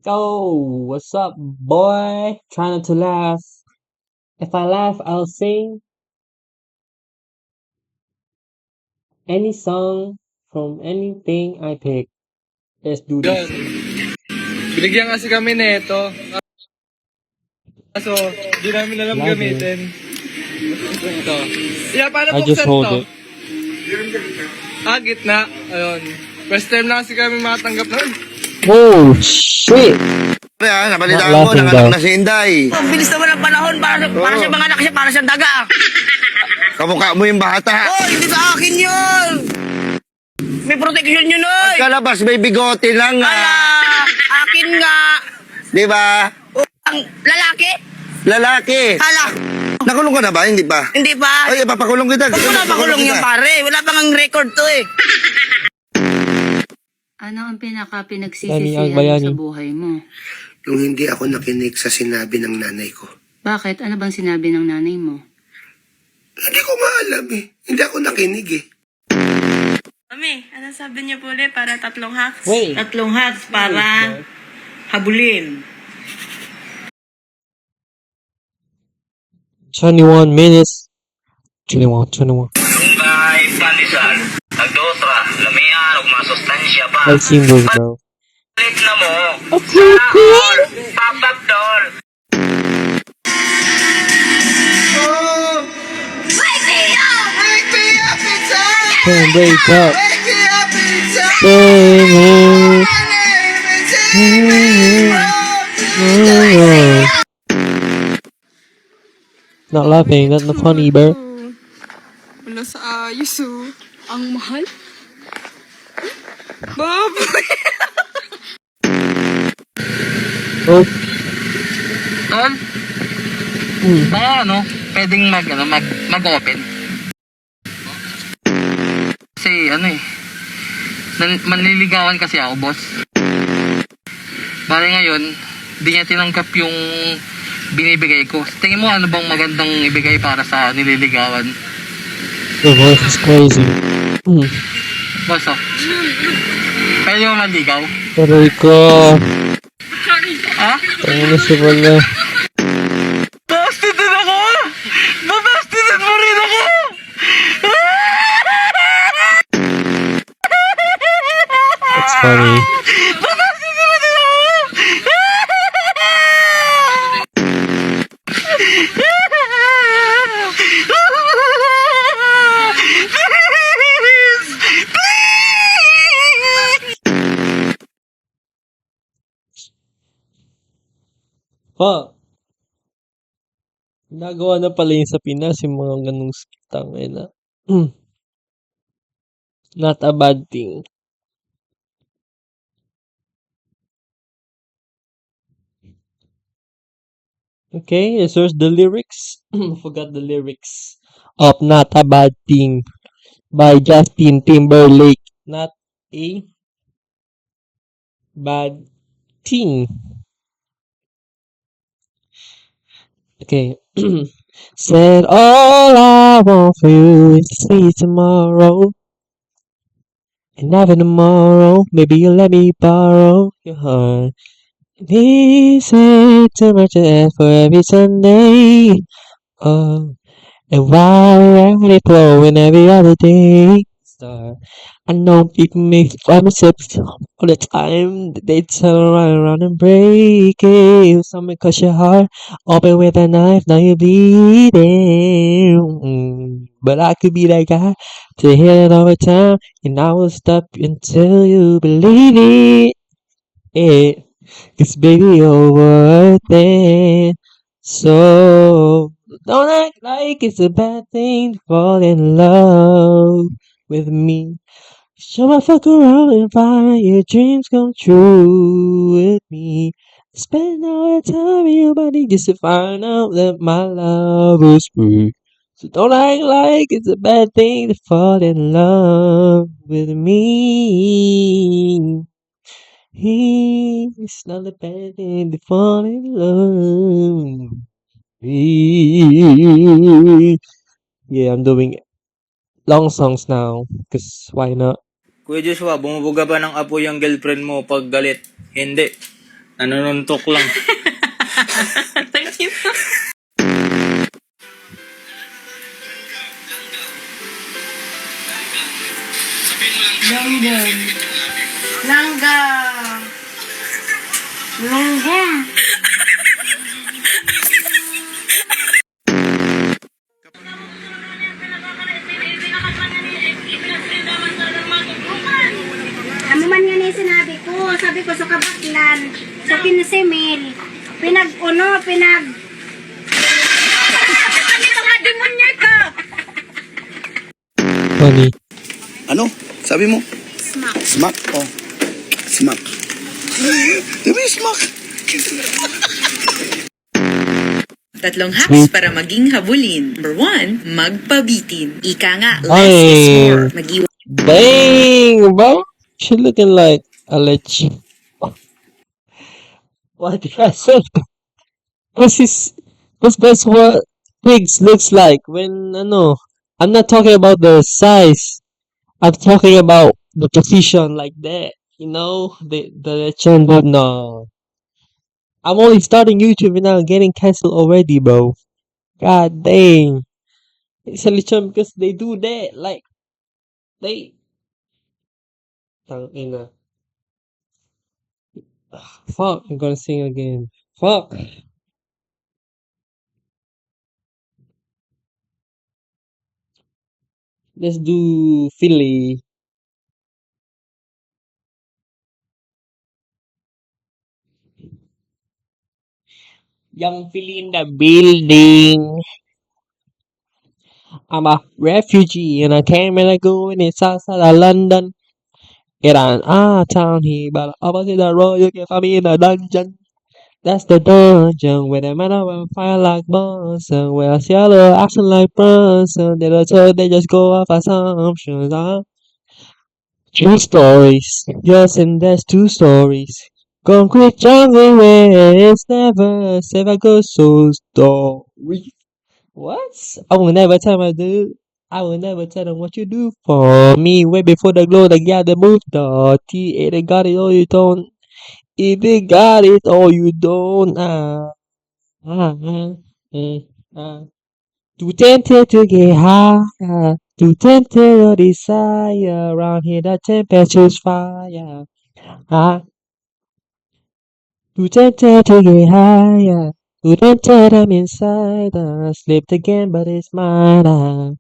Go! What's up, boy? Trying not to laugh. If I laugh, I'll sing any song from anything I pick. Let's do this. Yun. Binigyan kasi kami nito. Kaso, di namin alam Lagging. gamitin. Ito. Yeah, paano I just buksan hold to? it. Gitna. Ayun. First time na kasi kami matanggap nun. Oh, shit! Nabalitaan Not ko, laughing nanganak daw. na si Inday. Ang bilis naman ng panahon para siya mga anak siya, para siyang daga. Kamukha mo yung bata. Oh, hindi sa akin yun. May protection yun, oy. Pagkalabas, may bigote lang Ala, nga. akin nga. Di ba? Ang lalaki? Lalaki. Hala, Nakulong ka na ba? Hindi pa? hindi pa. Ay, papakulong kita. Huwag mo na makulong yan, pare. Wala pang ang record to eh. Ano ang Dani pinaka-pinagsisisihan ang bayani. mo sa buhay mo? Nung hindi ako nakinig sa sinabi ng nanay ko. Bakit? Ano bang sinabi ng nanay mo? Hindi ko maalam eh. Hindi ako nakinig eh. Mami, ano sabi niyo po ulit para 3 hacks? Wait. 3 hats para habulin. 21 minutes. 21. Ay, pandesal. Nagdotra, lamian, ug masustansya pa. I've seen this, bro. Palit na mo. Sakol, papagdol. Can't break up. Singing. Not laughing, that's not funny, bro. Wala sa ayos oh. Ang mahal. Baboy! Oh, Tol, baka pwedeng mag-open. Kasi manliligawan kasi ako, boss. Bale ngayon, di niya tinanggap yung binibigay ko. Tingin mo ano bang magandang ibigay para sa nililigawan? the voice is crazy. Boss, pwede mo maligaw? Aray ko. Ha? Ano siya pala? Busted din ako! Babusted mo rin ako! That's funny. Babusted mo din ako! Please! Please! Fuck. Nagawa na pala yun sa Pinas, yung mga ganung skitang na. Not a bad thing. Okay, here's the lyrics. Forgot the lyrics of Not a Bad Thing by Justin Timberlake. Not a bad thing. Okay. Said all I want for you is to see you tomorrow. And never tomorrow, maybe you'll let me borrow your heart. This ain't too much to ask for every Sunday. Oh, and while we're flowing every other day. Star. I know people make promises all the time. They turn around and break it. Someone cut your heart open with a knife. Now you're bleeding. But I could be that guy to hear it all the time. And I will stop until you believe it. Cause baby, you're worth it. So don't act like it's a bad thing to fall in love with me. So I fuck around and find your dreams come true with me. Spend all the time in your body just to find out that my love was free. So don't act like it's a bad thing to fall in love with me. It's not a bad thing to fall in love. Yeah, I'm doing long songs now. Cause why not? Kuya Joshua, bumubuga ba ng apoy ang girlfriend mo pag galit? Hindi. Nanununtok lang. Langga. Langga. Ano man nga na sinabi ko, sabi ko sa kabaklan, sa kinasimil, pinag... Ano nga demonyo ka? Funny. Ano? Sabi mo? Smack. Smack? Oh. Smack. Diba yung smack? Tatlong hacks para maging habulin. Number 1, magpabitin. Ika nga, less is more. Mag-iwan Dang, bro. She looking like a lech. What did I say? That's what pigs looks like when, ano, I'm not talking about the size. I'm talking about the position like that. You know, the lechon, but no. I'm only starting YouTube and now getting cancelled already, bro. God dang. It's a lechon because they do that. Like, they... Tangina. Fuck, I'm gonna sing again. Fuck. Let's do Philly. Young Philly in the building. I'm a refugee and I came and I go and it's outside of London. It an town here, but opposite the road you can find me in a dungeon. That's the dungeon where the man will fire like Bunsen, where I see a little action like Brunson. They don't tell, they just go off assumptions. True stories, yes, and that's 2 stories. Concrete jungle where it's never safe. I go so story. What? I will never tell my dude. I will never tell them what you do for me. Way before the glow, the guy that moved dirty. They got it all you don't. If they got it all you don't. Too tempted to get high. Too tempted to desire. Around here the temperature's fire. Too tempted to get higher. Too tempted I'm inside. Slipped again but it's mine.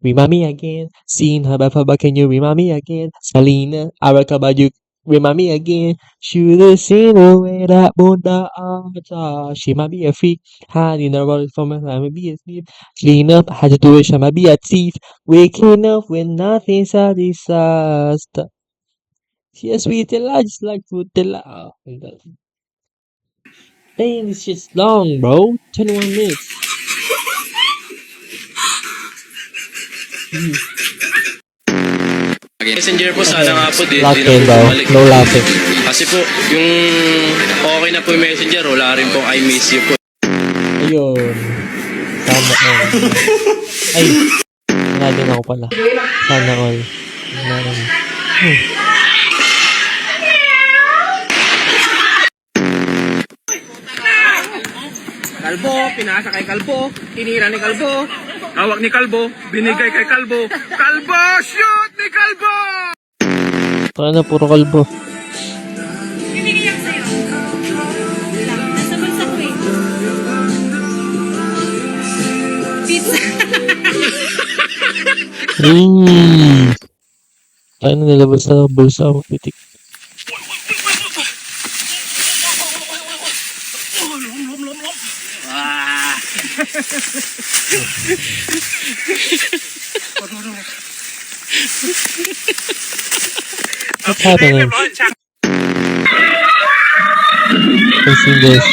Remind me again. Seen her before, can you remind me again? Selena, I reckon about you. Remind me again. Should've seen the way that Buddha art. She might be a freak. Hiding the road from her, I might be a thief. Clean up, had to do it, she might be a thief. Waking up when nothing's a disaster. She a sweet delight, just like food delight. Dang, this shit's long, bro. 21 minutes. Messenger po, sana nga po, di Laughing, na po bro. bumalik. No laughing. Kasi po, yung okay na po yung messenger, wala rin pong I miss you po. Ayun. Sana all. Ay. Wala din ako pala. Sana all. Kalbo, pinasa kay Kalbo, tinira ni Kalbo, hawak ni Kalbo, binigay kay Kalbo. Kalbo, shoot ni Kalbo! Paano puro kalbo? Pinigyan sa'yo. Nasa bulsa ko eh. Pizza. Tayo na nilabas na ng bulsa ako. Pitik. What's happening? I've seen this.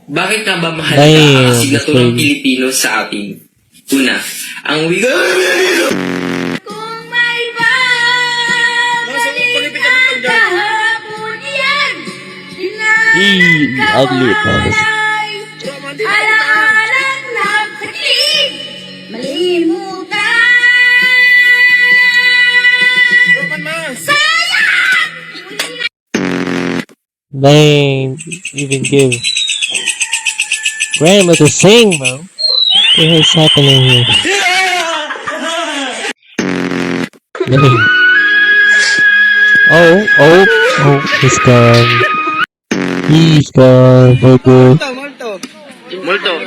Bakit nga ba mahalaga Damn, ang asignaturang that's Pilipino sa atin? Una, ang wiga... Kung may babalik na kahapon yan, Ugly. alaalang nakakit, malimutan. They even give grandma to sing, bro. What is happening here? Dang. Oh, he's gone. He's gone for good. Multo.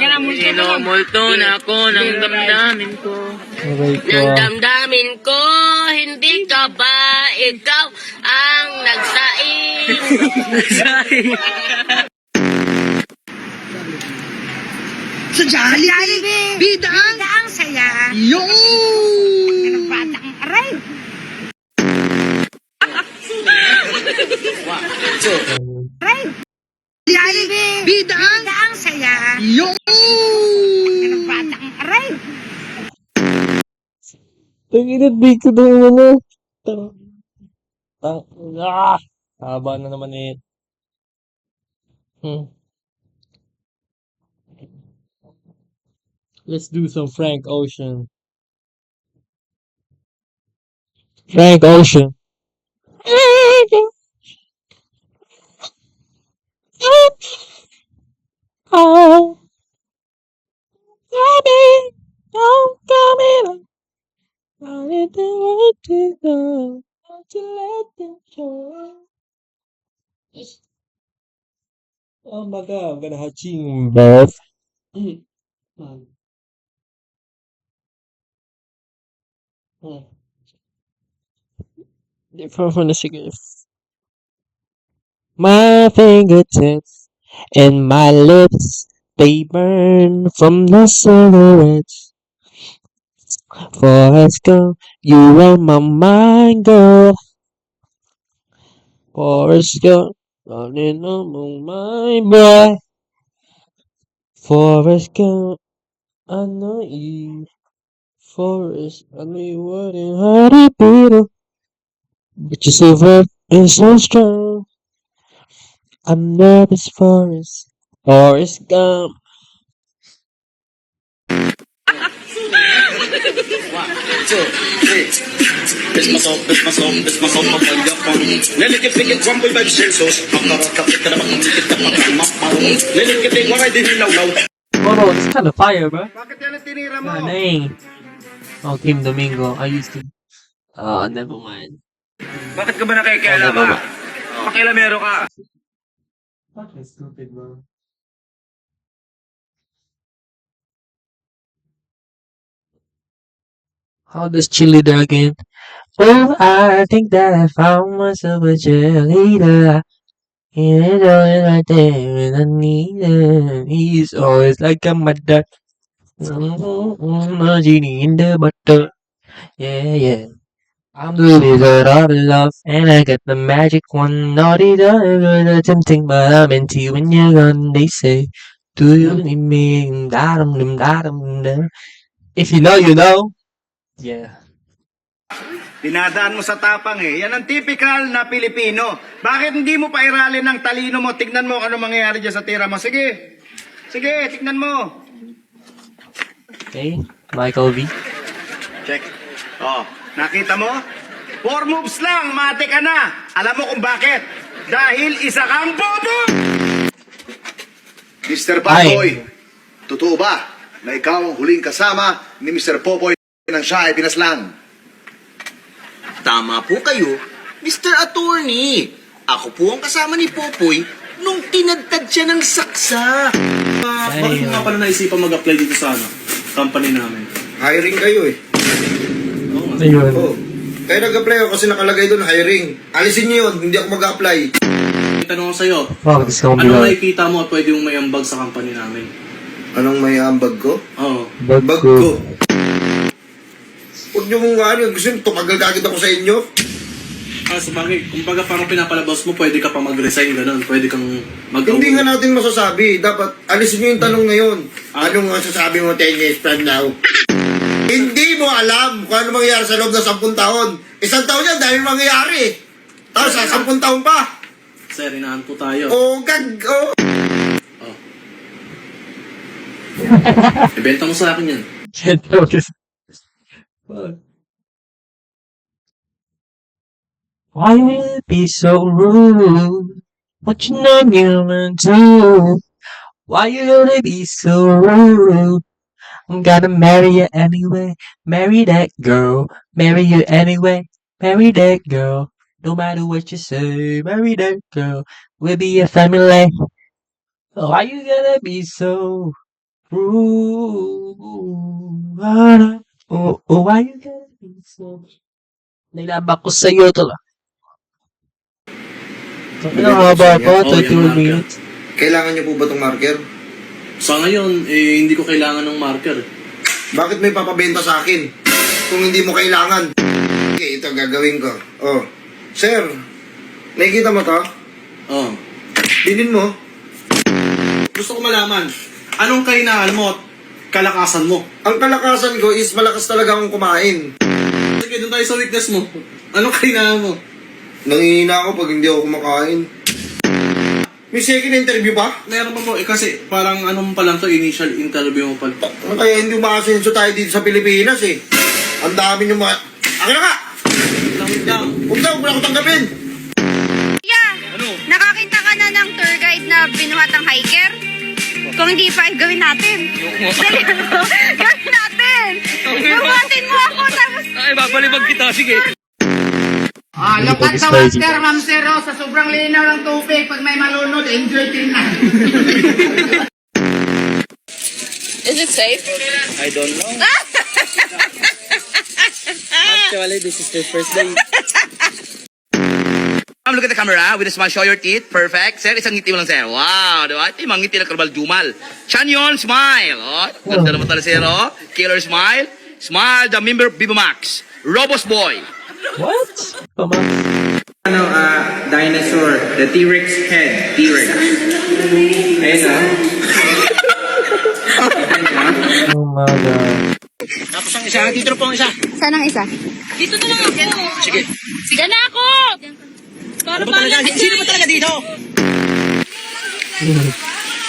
Multo na ako ng damdamin ko. Aray ko. Damdamin ko, hindi ka ba ikaw ang nagsaing? Sa Jollibee! Bida ang saya! Yo! Anong batang aray? Jollibee! Bida ang saya! Yo! Anong batang aray? Tanginat, big ko daw ano. Haba na naman eh. Let's do some Frank Ocean. Frank Ocean. Oh, baby, don't come in. I need to let you go. Don't you let them show. Oh my god, I'm gonna have you, Beth. From the cigarettes. My fingertips and my lips, they burn from the cigarettes. Forrest Gump, you on my mind, girl. Forrest Gump, running on my mind, boy. Forrest Gump, I know you. Forrest, I know you wouldn't hurt it, Peter. But your silver is so strong. I'm nervous, Forrest. Forrest Gump. Bro, it's kind of fire, bro. Bakit yan ang tinira mo? Dang. Oh, Kim Domingo. I used to. Oh, never mind. Bakit ka ba nakikialama? Pakialamero ka. Fucking stupid, bro. How does Chili do again? Oh, I think that I found myself a cheerleader. He's always right there when I need him. He's always like a mother. A genie in the bottle. Yeah, yeah. I'm the wizard of love, and I got the magic one. Naughty, the tempting, but I'm into you when you're gone. They say, do you need me? If you know, you know. Yeah. Dinadaan mo sa tapang eh. Yan ang typical na Pilipino. Bakit hindi mo pa iralin ng talino mo? Tignan mo ano mangyayari dyan sa tira mo. Sige. Sige, tignan mo. Okay, Michael V. Check. Oh, nakita mo? 4 moves lang, mate ka na. Alam mo kung bakit? Dahil isa kang bobo! Mr. Popoy, totoo ba na ikaw ang huling kasama ni Mr. Popoy nang siya ay pinaslang? Tama po kayo, Mr. Attorney. Ako po ang kasama ni Popoy nung tinadtad siya ng saksa. Bakit mo nga pala naisipan mag-apply dito sa company namin? Hiring kayo eh. Ayun. Oh. Kayo nag-apply ako kasi nakalagay doon hiring. Alisin niyo yun, hindi ako mag-apply. Tanong ko sa'yo, Fuck, this gonna be anong like nakikita mo at pwede mong may ambag sa company namin? Anong may ambag ko? Oo. Bag ko. Huwag niyo mong ano, gusto niyo tumagal kagad ako sa inyo. Sa bagay, kumbaga parang pinapalabas mo, pwede ka pa mag-resign, gano'n. Pwede kang Hindi nga natin masasabi. Dapat alisin niyo yung tanong ngayon. Anong masasabi mo 10 years from now? Hindi mo alam kung ano mangyayari sa loob ng 10 taon. 1 taon yan dahil mangyayari. Tapos sa 10 taon pa. Sir, inahan po tayo. Oh, gag... Oh. Ibenta mo sa akin yan. Can't focus. Fuck. Why will it be so rude? What you know gonna do? Why you gonna be so rude? I'm gonna marry you anyway. Marry that girl. Marry you anyway. Marry that girl. No matter what you say, marry that girl. We'll be a family. Why you gonna be so rude? Why you gonna be so... Nilabak ko sa'yo to lang. Ano nga ba po? 31 minutes. Kailangan niyo po ba itong marker? Sa ngayon, hindi ko kailangan ng marker. Bakit may papabenta sa akin? Kung hindi mo kailangan. Okay, ito gagawin ko. Oh. Sir, nakikita mo to? Oh. Bilhin mo. Gusto ko malaman, anong kahinaan mo at kalakasan mo? Ang kalakasan ko is malakas talaga akong kumain. Sige, doon tayo sa weakness mo. Anong kahinaan mo? Nangihina ako pag hindi ako kumakain. May second interview pa? Meron pa po, kasi parang anong pa lang to, initial interview mo pa. Kaya hindi umaasenso tayo dito sa Pilipinas eh. Ang dami nyo mga... Akin na ka! Wait lang. Huwag na ako tanggapin! Yeah! Nakakita ka na ng tour guide na binuhatang hiker? Kung hindi pa, gawin natin. Dali mo. Gawin natin. Buhatin mo ako tapos... Ay, babalibag kita. Sige. Look at the water, Ma'am Zero, sa sobrang linaw ng tubig, pag may malunod, enjoy tingnan. Is it safe? I don't know. Actually, this is the first day. Look at the camera with a smile. Show your teeth. Perfect. Sir, isang ngiti mo lang, sir. Wow, di ba? Ito yung mga ngiti na karbal-dumal. Chan yun, smile. Oh, ganda naman talaga, sir. Oh. Killer smile. Smile, the member Viva Max. Robos Boy. What? Pamas. Dinosaur. The T-Rex head. T-Rex. Ayun na. Oh my God. Tapos ang isa. Dito na po ang isa. Saan ang isa? Dito na lang ako. Sige. Sige na ako! Para Sino ba talaga dito?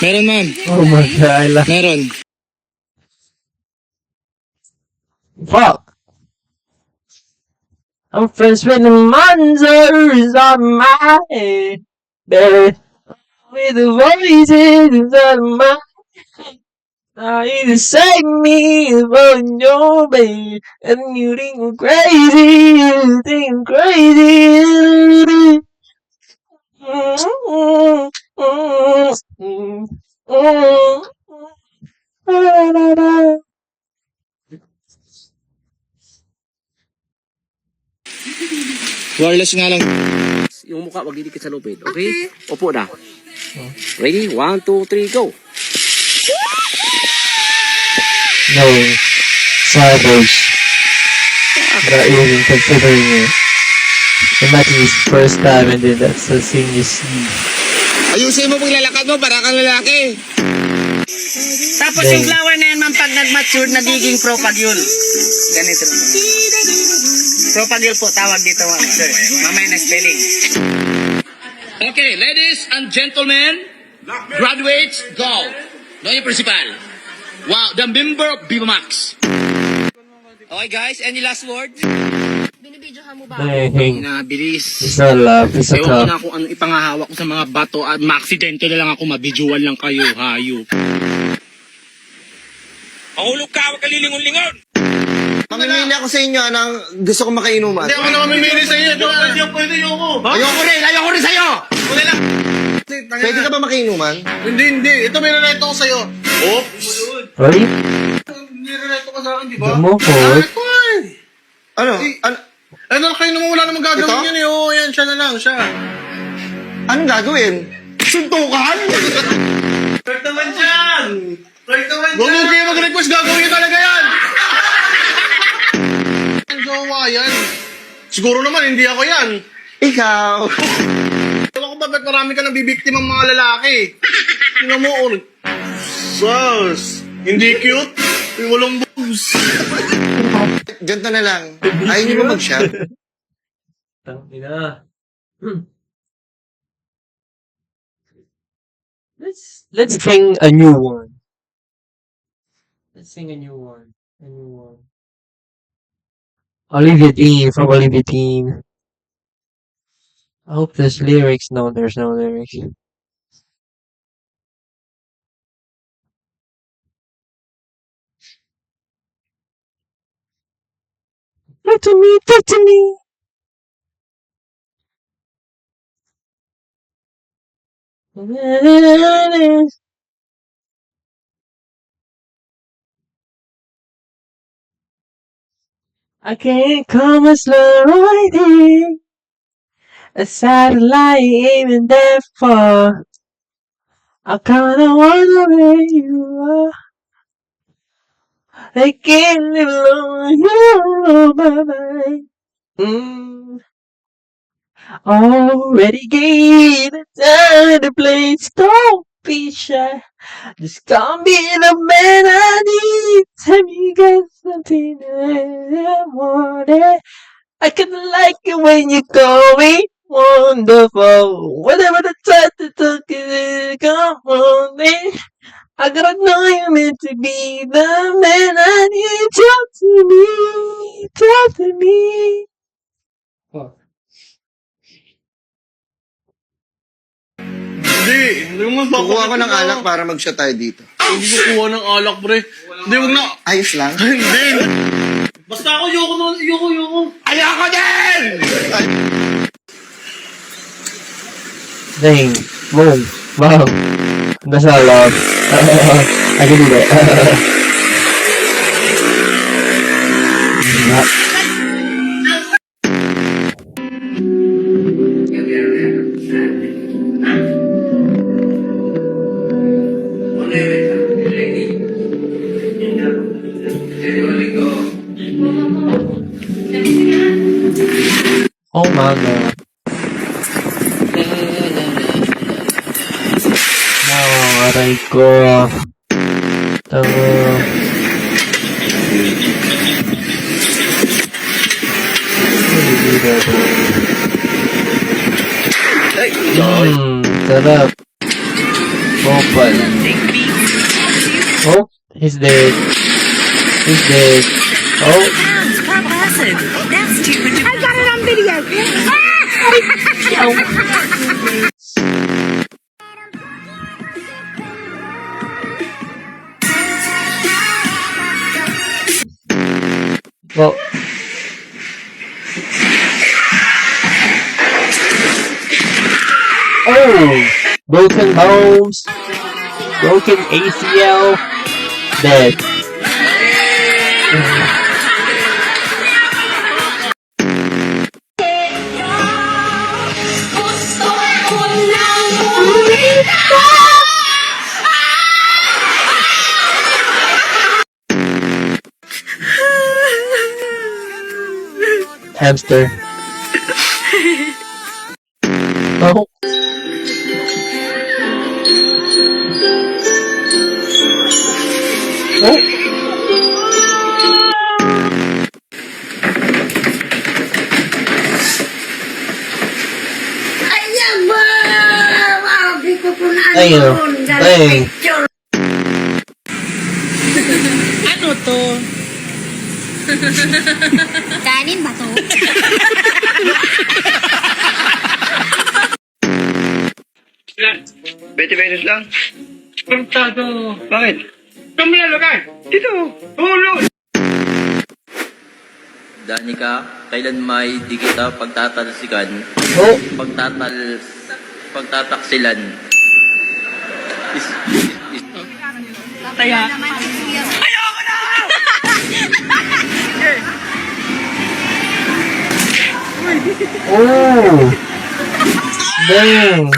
Meron, ma'am. Oh my God. Meron. Fuck. I'm friends with the monsters on my head. Baby. With the voices of my head. Now you save me from your bed. And you think I'm crazy. You think I'm crazy. Wireless nga lang. Yung mukha, wag didikit sa lupit. Okay? Opo na. Ready? 1, 2, 3, go! No. Savage. Not even considering it. Imagine his first time and then that's the thing you see. Ayusin mo paglalakad mo para kang lalaki. Tapos Dang. yung flower na yan, ma'am, pag nag-mature, nagiging propagule. Ganito rin. Propagule po, tawag dito, ma'am, sir. Mamaya na spelling. Okay, ladies and gentlemen, graduates, go. No, yung principal. Wow, the member of Viva Max. Okay, guys, any last word? Binibidyohan mo ba? Dang. Nabilis. It's not love, it's a Ewan ko cup. na kung ano ipangahawak ko sa mga bato at ma-aksidente na lang ako, mabidyoan lang kayo, hayop. Mahulog ka, huwag ka lilingon-lingon. Mamimili ako sa inyo ng gusto kong makainuman. Hindi ako na mamimili sa iyo. Ayoko. Ayoko rin sa'yo! Wala lang. Pwede ka ba makainuman? Hindi. Ito may nareto ko sa'yo. Oops. Right? May nareto ka sa akin, di ba? Mo po. Nareto eh. Ano? Ano kayo naman wala namang gagawin Ito? yun eh. Oo, yan. Siya na lang, siya. Anong gagawin? Suntukan? Correct naman dyan. Huwag mo kayo mag-request, gagawin niyo talaga yan. Ang jowa yan. Siguro naman, hindi ako yan. Ikaw. Ewan ko ba ba't marami ka nabibiktimang mga lalaki? Tingnan mo, sus. Hindi cute. Yung walang boobs. Ganito na lang. Ayaw niyo ba mag-shop? Tangina. Let's sing a new one. Let's sing a new one. A new one. Olivia Dean from Olivia Dean. I hope there's lyrics. No, there's no lyrics. Talk to me, talk to me. I can't come a slow riding. A satellite aiming that far. I kinda wonder where you are. I can't live alone you my mind. Already gave the time to play. Don't be shy. Just call me the man I need. Tell me you got something I wanted. I kinda like it when you call me wonderful. Whatever the time to talk is, come on, man. I gotta know you're meant to be the man I need. Talk to me, talk to me. Hindi mo Kukuha ko ng alak para mag-shot tayo dito. Hindi ko kuha ng alak, pre. Hindi, wag na. Ayos lang. Hindi. Basta ako, yoko naman. Yoko. Ayoko din! Dang, boom, wow. That's not love. I can do that. Oh my god. Oh, aray ko. Sarap. Open. Oh, he's dead. He's dead. Oh. I got it on video. Well. Oh! Broken bones. Broken ACL. Dead. Hamster. Oh. Oh. Ayun. Ay. Ano to? Kanin ba to? Pesos lang. Kontado. Bakit? Kami lalagay. Dito. Ulo. Danica, kailan may di kita pagtatalsikan, Oh. pagtataksilan. Kaya, Oh. Dang.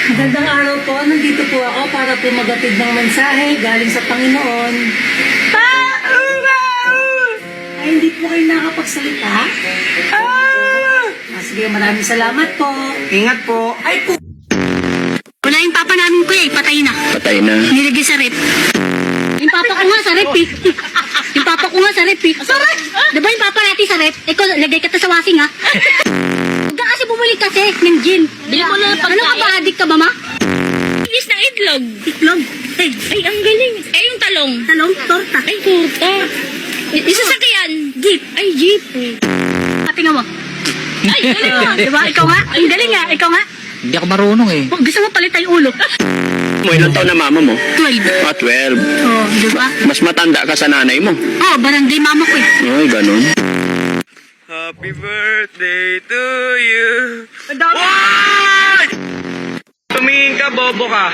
Magandang araw po. Nandito po ako para po magatid ng mensahe galing sa Panginoon. Ay, hindi po kayo nakapagsalita? Sige, maraming salamat po. Ingat po. Ay po. Wala yung papa namin kuya, patay na. Patay na. Nilagay sa rep. Yung papa ko nga sa rep eh. Yung papa ko nga sa rep eh. Sa rep? Diba yung papa natin sa rep? Ikaw, lagay ka sa washing ha? Huwag ka kasi bumalik kasi ng gin. Ano ka ba, addict ka ba ma? ng itlog. Itlog. Ay, Ay, ang galing. Eh, yung talong. talong, torta. Ay, torta. Yung sasakyan. Jeep. Ay, jeep. Tingnan mo. Ay, galing mo. Diba? Ikaw nga. Ang galing nga. Ikaw nga. Hindi ako marunong eh. Oh, gusto mo palitan yung ulo. Mo, ilang taon na mama mo? 12. 12. Oh, diba? Mas matanda ka sa nanay mo. Oh, barangay mama ko eh. Ay, ganun. Happy birthday to you. Tumingin ka, bobo ka.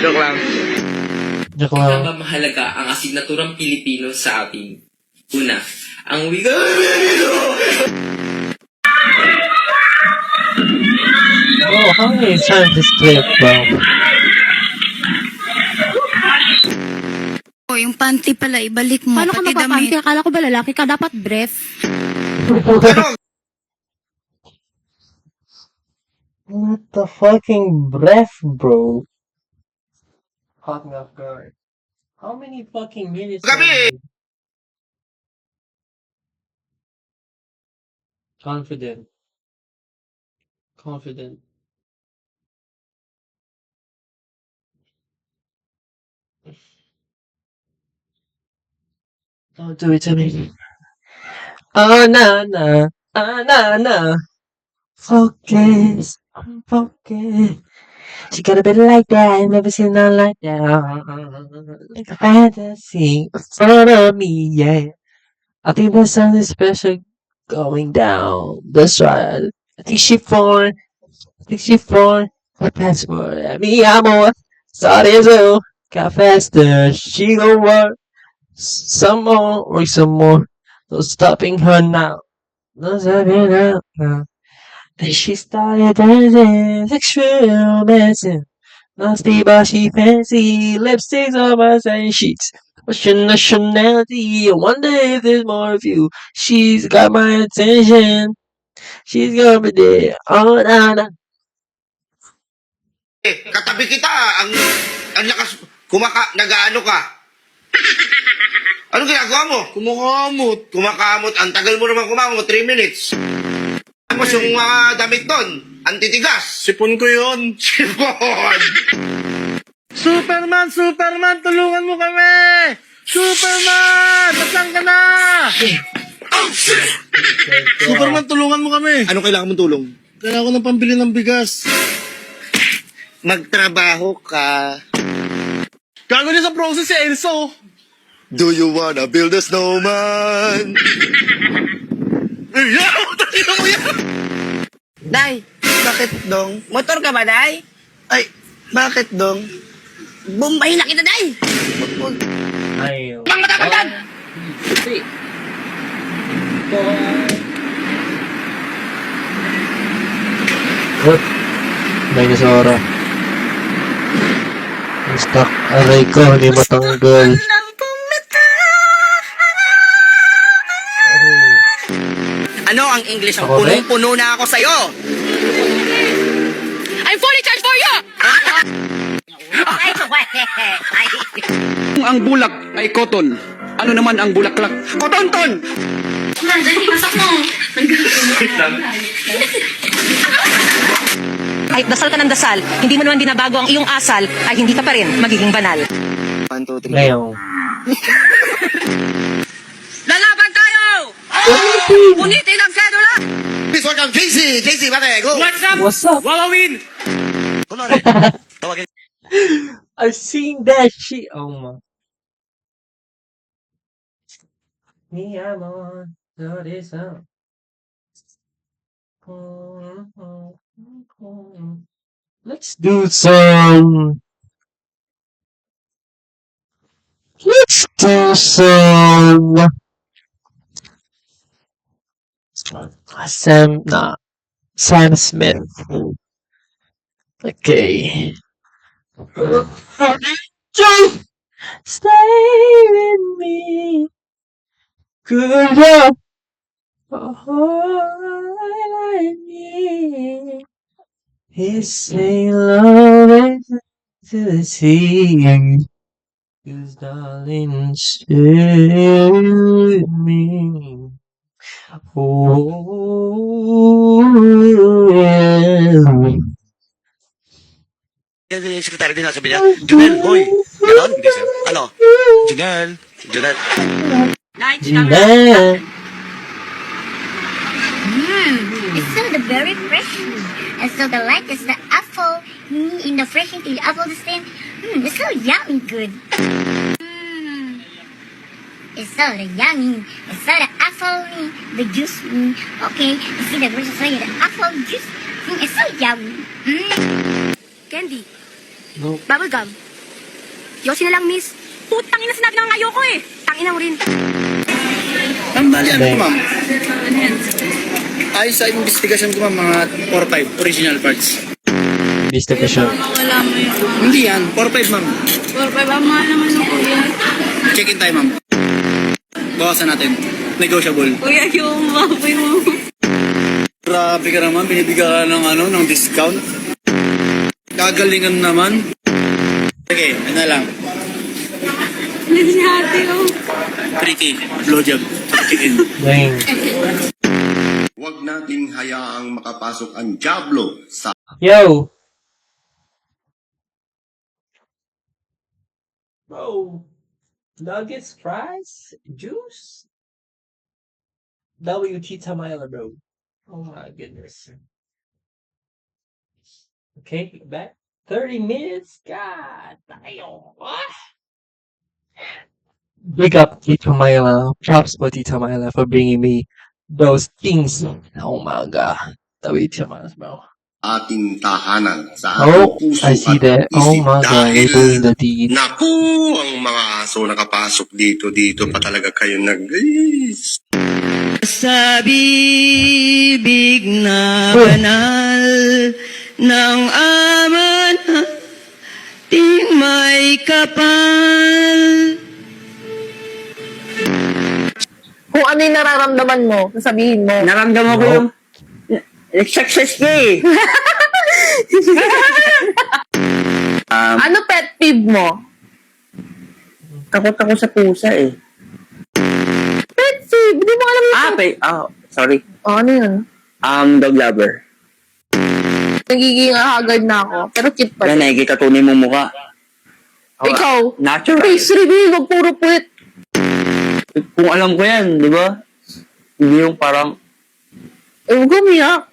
Joke lang. Joke lang. Ba mahalaga ang asignaturang Pilipino sa atin? Una, ang wika... Oh, how many times this clip, bro? Oh, yung panty pala, ibalik mo. Paano ka Pati mapapanti? damit. Akala ko ba lalaki ka? Dapat breath. What the fucking breath, bro? Caught me off guard. How many fucking minutes? Gabi! Confident. Confident. Don't do it to me. Oh, na, na. Ah, na, na. Focus. Focus. She got a bit like that. Never seen nothing like that. Like a fantasy in front of me, yeah. I think there's something special going down. That's right. I think she falling. I think she falling. Her passport. Me, I'm on. Started so. Got faster. She gon' work. Some more. Work some more. No stopping her now. No stopping her now. Then she started dancing. Sexual dancing. Nasty, but she fancy. Lipsticks on my side sheets. What's your nationality? I wonder if there's more of you. She's got my attention. She's gonna be there. Oh, na, na. Katabi kita, ang lakas, nag-ano ka? Anong ginagawa mo? Kumakamot. Ang tagal mo naman kumakamot, 3 minutes. Tapos yung mga damit doon, ang titigas. Sipon ko yun. Sipon! Superman! Tulungan mo kami! Superman! Nasaan ka na? Superman, tulungan mo kami. Anong kailangan mong tulong? Kailangan ko ng pambili ng bigas. Magtrabaho ka. Gago niya sa process si Elso. Do you wanna build a snowman? Day, Bakit dong? motor ka ba, Day? Ay, bakit dong? Bumbay na kita, Day! Ayaw. Bang matapagdan! What? Dinosaur. Stuck. Aray ko, hindi matanggal. Ano ang English? Ang Ako, Day? punong-puno na ako sa'yo! I'm fully charged for you! Kung ang bulak ay cotton, ano naman ang bulaklak? Kotonton! Kahit dasal ka ng dasal, hindi mo naman binabago ang iyong asal, ay hindi ka pa rin magiging banal. 1, 2, 3. Ngayon. Lalaban tayo! Punitin ang sedula! Please welcome JC! JC, pare, go! What's up? Wawawin! I've seen that shit. Oh my. Me, I'm on. So this up. Let's do some. Let's do some. Sam Smith. Okay. Just stay with me. Good love. Like me. It's a love to the sea. 'Cause darling, stay with me. Oh, yeah. din sabi niya, Junel, boy. Ganon? Hindi sir. Ano? Junel. Junel. Junel. It's so the very fresh. And so the light is the apple in the fresh into the apple the same. It's so yummy good. It's so the yummy. It's so the apple, the juice. Okay, you see the version say the apple juice. It's so yummy. Candy. No. Bubblegum. Yoshi na lang, miss. Putang ina, sinabi nga ayoko eh. Tangina mo rin. Ma'am, bali ano ko, ma'am? Ay, sa investigasyon ko, ma'am, mga 4-5 original parts. Investigation. Wala mo yun. Hindi yan, 4-5, ma'am. 4-5 ang mahal naman ng kuya. Check-in tayo, ma'am. Bawasan natin. Negotiable. Kuya, yung baboy mo. Grabe ka naman, binibigyan ka ng discount. Kagalingan naman. Sige, ano lang. Si ate, oh. Pretty, blowjob, check-in. Dang. Huwag nating hayaang makapasok ang Diablo sa Yo. Bro. Nuggets, fries, juice. WT Tamayla, bro. Oh my goodness. Okay, back. 30 minutes? God damn. What? Big up Tito Myla. Props for Tito Myla for bringing me those things. Oh my god. WT Myla, bro. ating tahanan sa Oh, ating puso I see at that. Oh isip my god, dahil you're doing the deed. naku, ang mga aso nakapasok dito pa talaga kayo nag-is. Sa bibig na banal ng aman ating may kapal. Kung ano yung nararamdaman mo, sabihin mo. Naramdaman ko yung success ko eh. Ano pet peeve mo? Takot ako sa pusa eh. Pet peeve? Hindi mo alam yung Sorry. ano yun? Dog lover. Nagiging ahagad na ako. Pero cute pa Kaya rin. nakikita tunay mong mukha. Ikaw, Natural. face reveal, wag puro puwit. Kung alam ko yan, di ba? Hindi yung parang, Huwag umiyak.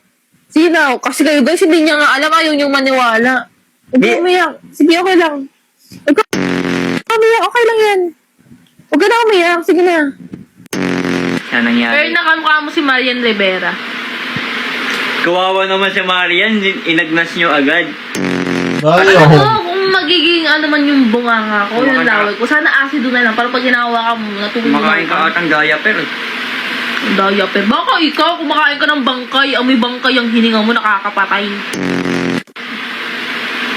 Sino? Kasi kayo guys, hindi niya nga alam, ayaw niyong maniwala. Huwag umiyak. Sige, okay lang. Huwag ka umiyak, okay lang yan. Huwag ka na umiyak, sige na. siya nangyari. Pero nakamukha mo si Marian Rivera. Kawawa naman si Marian, inagnas nyo agad. Alam mo, kung magiging ano man yung bunganga ko, yung laway ko, sana asido na lang. Para pag ginawa ka mo, natulungan Makain ka atang diaper. Diaper. Baka ikaw, kumakain ka ng bangkay, amoy bangkay ang hininga mo, nakakapatay.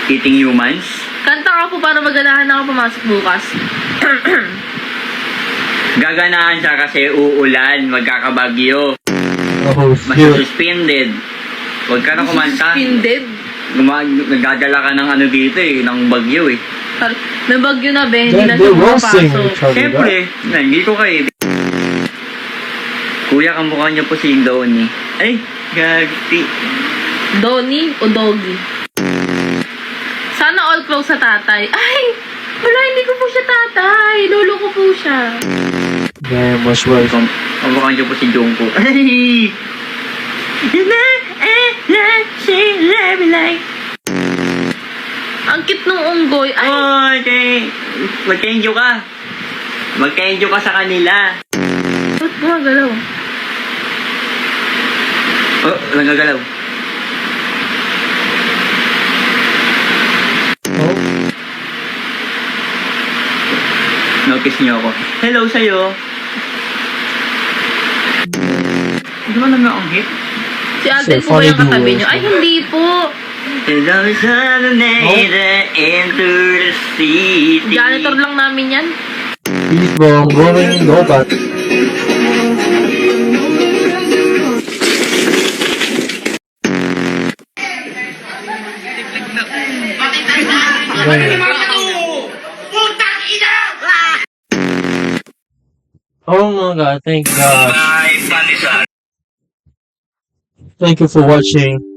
Eating humans? Kanta ka po para maganahan na ako pumasok bukas. Gaganahan siya kasi uulan, magkakabagyo. Masususpended. Huwag ka na kumanta. Suspended? Nagdadala ka ng ano dito eh, ng bagyo eh. May bagyo na be, hindi na siya pumapasok. Siyempre, hindi ko kayo. Kuya, kamukha niyo po si Donnie. Ay, gagti. Donnie o Doggy? Sana all close sa tatay. Ay! Wala, hindi ko po siya tatay. Lolo ko po siya. Very much worse. Kamukha niyo po si Jungkook. Ay! Ang cute nung unggoy. Ay! Oh, okay. Mag-enjoy ka. Mag-enjoy ka sa kanila. Ba't gumagalaw? Oh, nagagalaw. Notice niyo ako. Hello sa'yo. Di ba naman ang hit? Si Alden po ba yung katabi niyo? Ay, hindi po. Hello, into the city. Janitor lang namin yan. Please bro, I'm going go back. Oh my god, thank God. Thank you for watching.